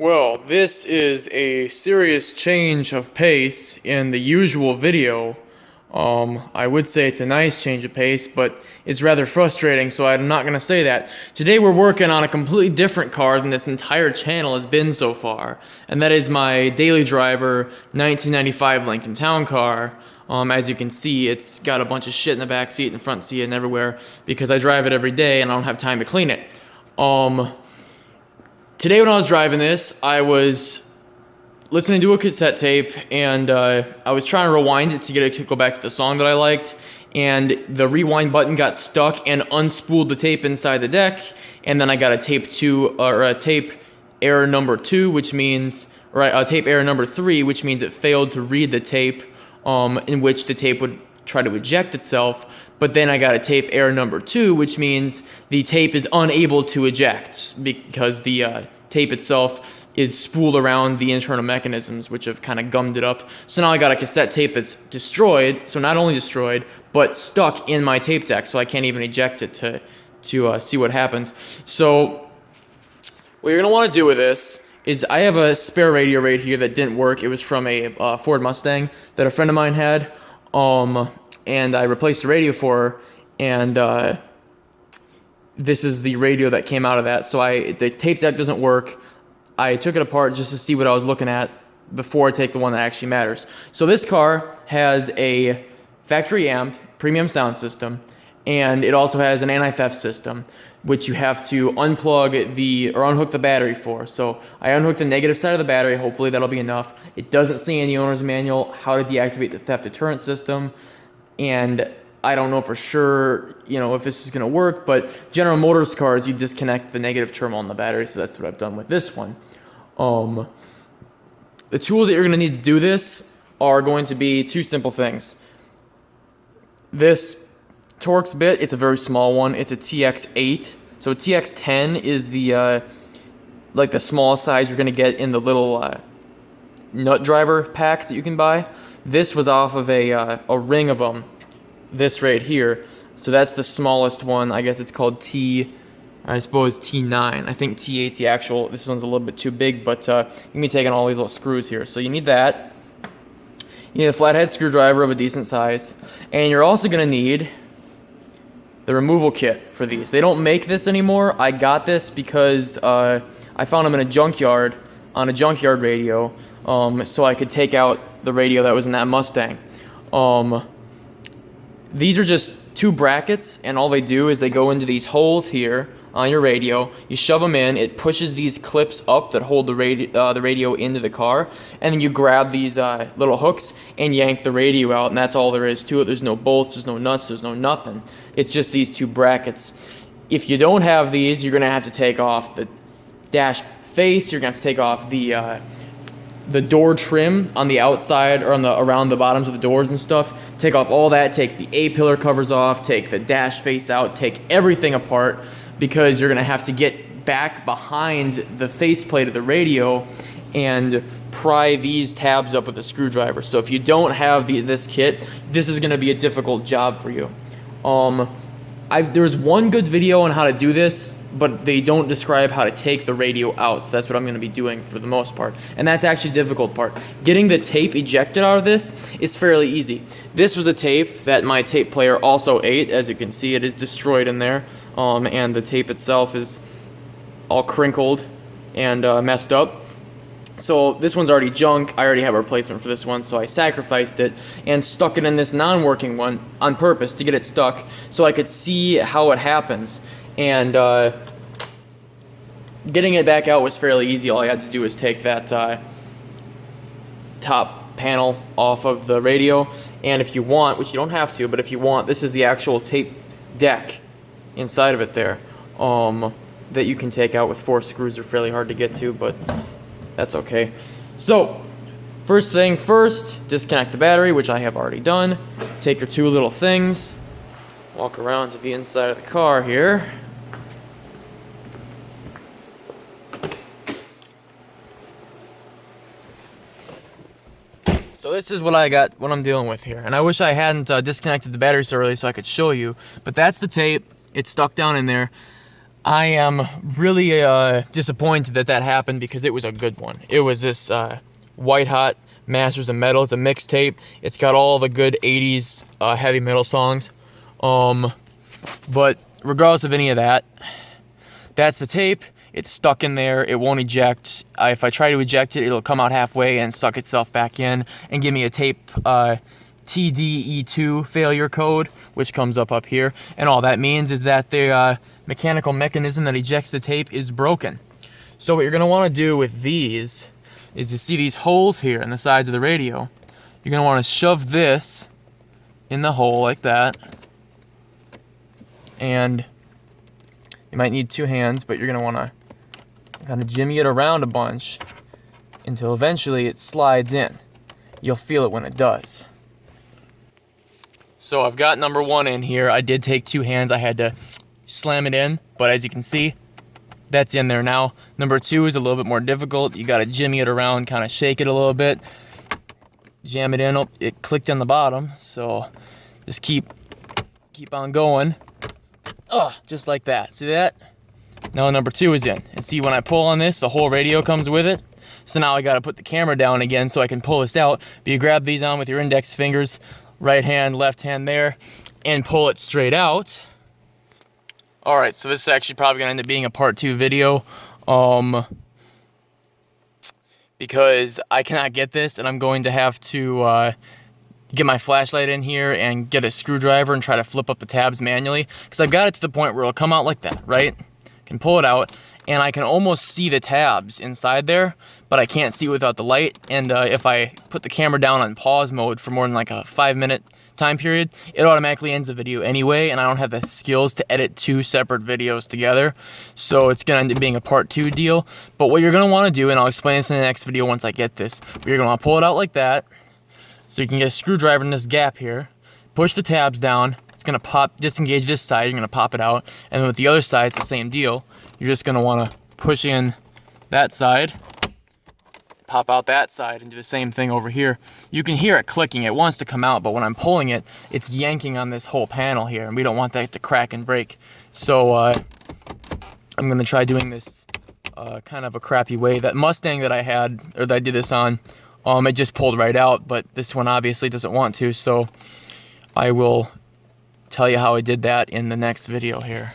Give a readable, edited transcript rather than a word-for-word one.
Well, this is a serious change of pace in the usual video. I would say it's a nice change of pace, but it's rather frustrating, so I'm not going to say that. Today we're working on a completely different car than this entire channel has been so far, and that is my daily driver 1995 Lincoln Town Car. As you can see, it's got a bunch of shit in the back seat and front seat and everywhere because I drive it every day and I don't have time to clean it. Today when I was driving this, I was listening to a cassette tape, and I was trying to rewind it to get it to go back to the song that I liked, and the rewind button got stuck and unspooled the tape inside the deck, and then I got a tape error number 2, which means, or a tape error number 3, which means it failed to read the tape, in which the tape would try to eject itself. But then I got a tape error number 2, which means the tape is unable to eject because the tape itself is spooled around the internal mechanisms, which have kind of gummed it up. So now I got a cassette tape that's destroyed, so not only destroyed, but stuck in my tape deck, so I can't even eject it to see what happens. So what you're going to want to do with this is I have a spare radio right here that didn't work. It was from a Ford Mustang that a friend of mine had. And I replaced the radio for her, and this is the radio that came out of that. So the tape deck doesn't work. I took it apart just to see what I was looking at before I take the one that actually matters. So this car has a factory amp, premium sound system, and it also has an anti-theft system, which you have to unhook the battery for. So I unhooked the negative side of the battery. Hopefully that'll be enough. It doesn't say in the owner's manual how to deactivate the theft deterrent system, and I don't know for sure, if this is going to work, but General Motors cars, you disconnect the negative terminal on the battery, so that's what I've done with this one. The tools that you're going to need to do this are going to be two simple things. This Torx bit, it's a very small one. It's a TX8. So TX10 is the the smallest size you're going to get in the little nut driver packs that you can buy. This was off of a ring of them, this right here. So that's the smallest one. I guess it's called T9. I think T8's the actual. This one's a little bit too big, but you can be taking all these little screws here. So you need that. You need a flathead screwdriver of a decent size. And you're also going to need the removal kit for these. They don't make this anymore. I got this because I found them in a junkyard, on a junkyard radio, so I could take out the radio that was in that Mustang. These are just two brackets, and all they do is they go into these holes here on your radio. You shove them in, it pushes these clips up that hold the radio into the car, and then you grab these little hooks and yank the radio out, and that's all there is to it. There's no bolts, there's no nuts, there's no nothing. It's just these two brackets. If you don't have these, you're going to have to take off the dash face, you're going to have to take off the door trim on the outside or around the bottoms of the doors and stuff. Take off all that, take the A-pillar covers off, take the dash face out, take everything apart, because you're going to have to get back behind the faceplate of the radio and pry these tabs up with a screwdriver. So if you don't have this kit, this is going to be a difficult job for you. There's one good video on how to do this, but they don't describe how to take the radio out, so that's what I'm going to be doing for the most part. And that's actually the difficult part. Getting the tape ejected out of this is fairly easy. This was a tape that my tape player also ate. As you can see, it is destroyed in there, and the tape itself is all crinkled and messed up. So this one's already junk. I already have a replacement for this one, so I sacrificed it and stuck it in this non-working one on purpose to get it stuck so I could see how it happens. And getting it back out was fairly easy. All I had to do was take that top panel off of the radio, and if you want, which you don't have to, but if you want, this is the actual tape deck inside of it there that you can take out with 4 screws. They're fairly hard to get to, but that's okay. So, first thing first, disconnect the battery, which I have already done. Take your two little things, walk around to the inside of the car here. So this is what I'm dealing with here. And I wish I hadn't disconnected the battery so early so I could show you. But that's the tape. It's stuck down in there. I am really disappointed that that happened because it was a good one. It was this White Hot Masters of Metal. It's a mixtape. It's got all the good 80s heavy metal songs. But regardless of any of that, that's the tape. It's stuck in there. It won't eject. If I try to eject it, it'll come out halfway and suck itself back in and give me a tape TDE2 failure code, which comes up here. And all that means is that the mechanical mechanism that ejects the tape is broken. So what you're going to want to do with these is to see these holes here in the sides of the radio. You're going to want to shove this in the hole like that. And you might need two hands, but you're going to want to kind of jimmy it around a bunch until eventually it slides in. You'll feel it when it does. So I've got number one in here. I did take two hands. I had to slam it in, but as you can see, that's in there now. Number two is a little bit more difficult. You got to jimmy it around, kind of shake it a little bit, jam it in. Oh, it clicked on the bottom, so just keep on going. Just like that. See that? Now number two is in. And see, when I pull on this, the whole radio comes with it. So now I got to put the camera down again so I can pull this out. But you grab these on with your index fingers, right hand, left hand there, and pull it straight out. Alright, so this is actually probably going to end up being a part 2 video. Because I cannot get this, and I'm going to have to get my flashlight in here and get a screwdriver and try to flip up the tabs manually. Because I've got it to the point where it'll come out like that, right? I can pull it out, and I can almost see the tabs inside there, but I can't see without the light. And if I put the camera down on pause mode for more than like a 5-minute time period, it automatically ends the video anyway, and I don't have the skills to edit 2 separate videos together. So it's going to end up being a part 2 deal. But what you're going to want to do, and I'll explain this in the next video once I get this, but you're going to want to pull it out like that, so you can get a screwdriver in this gap here, push the tabs down, it's going to pop, disengage this side, you're going to pop it out, and then with the other side, it's the same deal. You're just going to want to push in that side, pop out that side, and do the same thing over here. You can hear it clicking, it wants to come out, but when I'm pulling it, it's yanking on this whole panel here, and we don't want that to crack and break. So I'm going to try doing this kind of a crappy way. That Mustang that I had, or that I did this on, it just pulled right out, but this one obviously doesn't want to, so I will tell you how I did that in the next video here.